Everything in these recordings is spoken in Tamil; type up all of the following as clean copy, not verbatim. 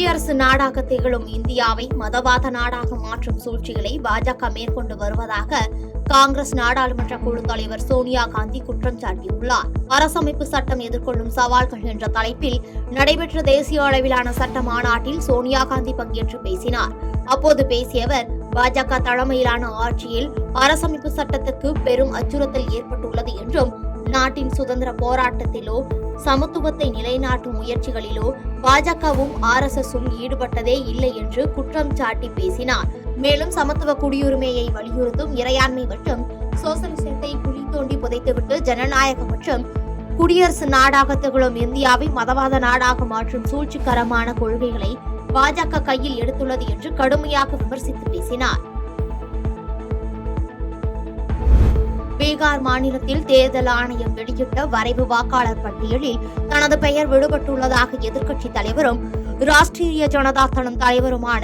குடியரசு நாடாக திகழும் இந்தியாவை மதவாத நாடாக மாற்றும் சூழ்ச்சிகளை பாஜக மேற்கொண்டு வருவதாக காங்கிரஸ் நாடாளுமன்ற குழு தலைவர் சோனியா காந்தி குற்றம் சாட்டியுள்ளார். அரசமைப்பு சட்டம் எதிர்கொள்ளும் சவால்கள் என்ற தலைப்பில் நடைபெற்ற தேசிய அளவிலான சட்ட மாநாட்டில் சோனியா காந்தி பங்கேற்று பேசினார். அப்போது பேசிய அவர், பாஜக தலைமையிலான ஆட்சியில் அரசமைப்பு சட்டத்துக்கு பெரும் அச்சுறுத்தல் ஏற்பட்டுள்ளது என்றும், நாட்டின் சுதந்திர போராட்டத்திலோ சமத்துவத்தை நிலைநாட்டும் முயற்சிகளிலோ பாஜகவும் RSSம் ஈடுபட்டதே இல்லை என்று குற்றம் சாட்டி பேசினார். மேலும் சமத்துவ குடியுரிமையை வலியுறுத்தும் இறையாண்மை மற்றும் சோசலிசத்தை குழி தோண்டி புதைத்துவிட்டு ஜனநாயகம் மற்றும் குடியரசு நாடாக திகழும் இந்தியாவை மதவாத நாடாக மாற்றும் சூழ்ச்சிகரமான கொள்கைகளை பாஜக கையில் எடுத்துள்ளது என்று கடுமையாக விமர்சித்து பேசினார். பீகார் மாநிலத்தில் தேர்தல் ஆணையம் வெளியிட்ட வரைவு வாக்காளர் பட்டியலில் தனது பெயர் விடுபட்டுள்ளதாக எதிர்க்கட்சித் தலைவரும் ராஷ்டிரிய ஜனதா தளம் தலைவருமான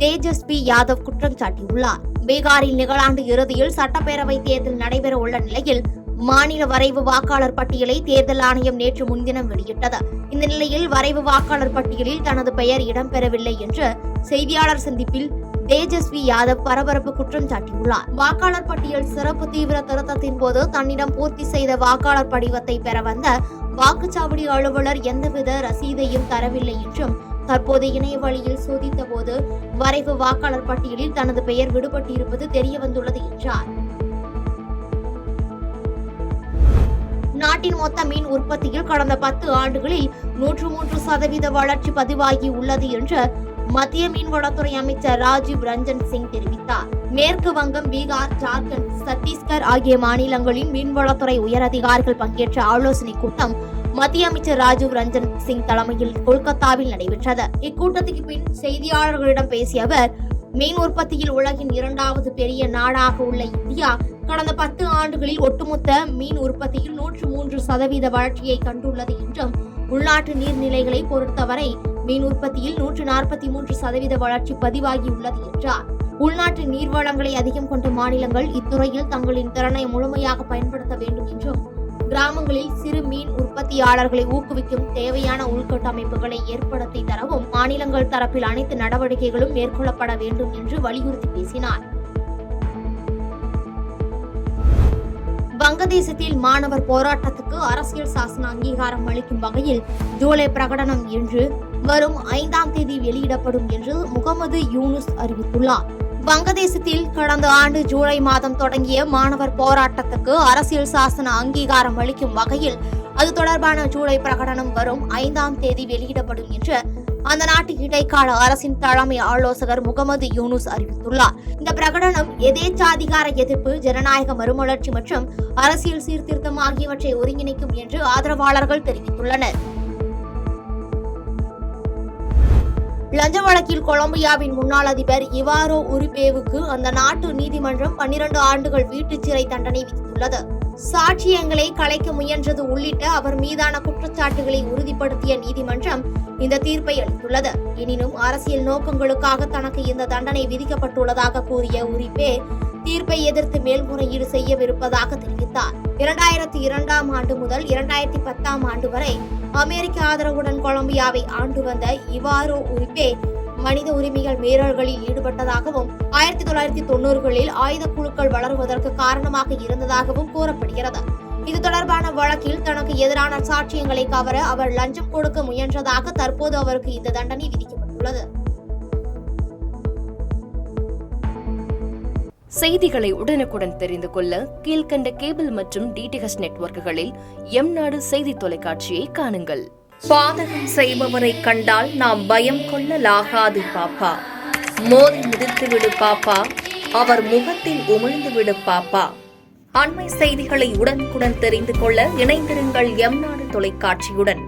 தேஜஸ்வி யாதவ் குற்றம் சாட்டியுள்ளார். பீகாரில் நிகழாண்டு இறுதியில் சட்டப்பேரவை தேர்தல் நடைபெற உள்ள நிலையில் மாநில வரைவு வாக்காளர் பட்டியலை தேர்தல் ஆணையம் நேற்று முன்தினம் வெளியிட்டது. இந்த நிலையில் வரைவு வாக்காளர் பட்டியலில் தனது பெயர் இடம்பெறவில்லை என்று செய்தியாளர் சந்திப்பில் தேஜஸ்வி யாதவ் பரபரப்பு குற்றம் சாட்டியுள்ளார். வாக்காளர் பட்டியல் சிறப்பு தீவிர திருத்தத்தின் போது தன்னிடம் பூர்த்தி செய்த வாக்காளர் படிவத்தை பெற வந்த வாக்குச்சாவடி அலுவலர் எந்தவித ரசீதையும் தரவில்லை என்றும், தற்போது இணைய வழியில் சோதித்த போது வரைவு வாக்காளர் பட்டியலில் தனது பெயர் விடுபட்டிருப்பது தெரியவந்துள்ளது என்றார். நாட்டின் மொத்த மீன் உற்பத்தியில் கடந்த 10 ஆண்டுகளில் 103% வளர்ச்சி பதிவாகி உள்ளது என்று மத்திய மீன்வளத்துறை அமைச்சர் ராஜீவ் ரஞ்சன் சிங் தெரிவித்தார். மேற்கு வங்கம், பீகார், ஜார்க்கண்ட், சத்தீஸ்கர் ஆகிய மாநிலங்களின் மீன்வளத்துறை உயரதிகாரிகள் பங்கேற்ற ஆலோசனைக் கூட்டம் மத்திய அமைச்சர் ராஜீவ் ரஞ்சன் சிங் தலைமையில் கொல்கத்தாவில் நடைபெற்றது. இக்கூட்டத்துக்கு பின் செய்தியாளர்களிடம் பேசிய அவர், மீன் உற்பத்தியில் உலகின் 2வது பெரிய நாடாக உள்ள இந்தியா கடந்த 10 ஆண்டுகளில் ஒட்டுமொத்த மீன் உற்பத்தியில் 103% வளர்ச்சியை கண்டுள்ளது என்றும், உள்நாட்டு நீர்நிலைகளை பொறுத்தவரை மீன் உற்பத்தியில் 143% வளர்ச்சி பதிவாகியுள்ளது என்றார். உள்நாட்டு நீர்வளங்களை அதிகம் கொண்ட மாநிலங்கள் இத்துறையில் தங்களின் திறனை முழுமையாக பயன்படுத்த வேண்டும் என்றும், கிராமங்களில் சிறு மீன் உற்பத்தியாளர்களை ஊக்குவிக்கும் தேவையான உள்கட்டமைப்புகளை ஏற்படுத்தி தரவும் மாநிலங்கள் தரப்பில் அனைத்து நடவடிக்கைகளும் மேற்கொள்ளப்பட வேண்டும் என்று வலியுறுத்தி பேசினார். வங்கதேசத்தில் மாணவர் போராட்டத்துக்கு அரசியல் சாசன அங்கீகாரம் அளிக்கும் வகையில் ஜூலை பிரகடனம் என்று வரும் 5ஆம் தேதி வெளியிடப்படும் என்று முகமது யூனுஸ் அறிவித்துள்ளார். வங்கதேசத்தில் கடந்த ஆண்டு ஜூலை மாதம் தொடங்கிய மாணவர் போராட்டத்துக்கு அரசியல் சாசன அங்கீகாரம் அளிக்கும் வகையில் அது தொடர்பான ஜூலை பிரகடனம் வரும் 5ஆம் தேதி வெளியிடப்படும் என்று அந்த நாட்டு இடைக்கால அரசின் தலைமை ஆலோசகர் முகமது யூனுஸ் அறிவித்துள்ளார். இந்த பிரகடனம் எதேச்சாதிகார எதிர்ப்பு, ஜனநாயக மறுமலர்ச்சி மற்றும் அரசியல் சீர்திருத்தம் ஆகியவற்றை ஒருங்கிணைக்கும் என்று ஆதரவாளர்கள் தெரிவித்துள்ளனர். லஞ்ச வழக்கில் கொலம்பியாவின் முன்னாள் அதிபர் இவாரோ உரிபேவுக்கு அந்த நாட்டு நீதிமன்றம் 12 ஆண்டுகள் வீட்டுச் சிறை தண்டனை விதித்துள்ளது. சாட்சியங்களை கலைக்க முயன்றது உள்ளிட்ட அவர் மீதான குற்றச்சாட்டுகளை உறுதிப்படுத்திய நீதிமன்றம் இந்த தீர்ப்பை அளித்துள்ளது. எனினும் அரசியல் நோக்கங்களுக்காக தனக்கு இந்த தண்டனை விதிக்கப்பட்டுள்ளதாக கூறிய உரிபே தீர்ப்பை எதிர்த்து மேல்முறையீடு செய்யவிருப்பதாக தெரிவித்தார். 2002ஆம் ஆண்டு முதல் 2010ஆம் ஆண்டு வரை அமெரிக்க ஆதரவுடன் கொலம்பியாவை ஆண்டு வந்த இவாரோ உரிபே மனித உரிமைகள் மீறல்களில் ஈடுபட்டதாகவும் 1990களில் ஆயுத குழுக்கள் வளருவதற்கு காரணமாக இருந்ததாகவும் கூறப்படுகிறது. இது தொடர்பான வழக்கில் தனக்கு எதிரான சாட்சியங்களை கவர அவர் லஞ்சம் கொடுக்க முயன்றதாக தற்போது அவருக்கு இந்த தண்டனை விதிக்கப்பட்டுள்ளது. செய்திகளை உடனுக்குடன் தெரிந்து கொள்ள கீழ்கண்ட கேபிள் மற்றும் DTH நெட்வொர்க்குகளில் எம்நாடு செய்தி தொலைக்காட்சியை காணுங்கள். பாதகம் செய்பவரை கண்டால் நாம் பயம் கொள்ளலாகாது பாப்பா. மோதி மிதித்துவிடு பாப்பா, அவர் முகத்தில் உமிழ்ந்துவிடு பாப்பா. அண்மை செய்திகளை உடனுக்குடன் தெரிந்து கொள்ள இணைந்திருங்கள் எம்நாடு தொலைக்காட்சியுடன்.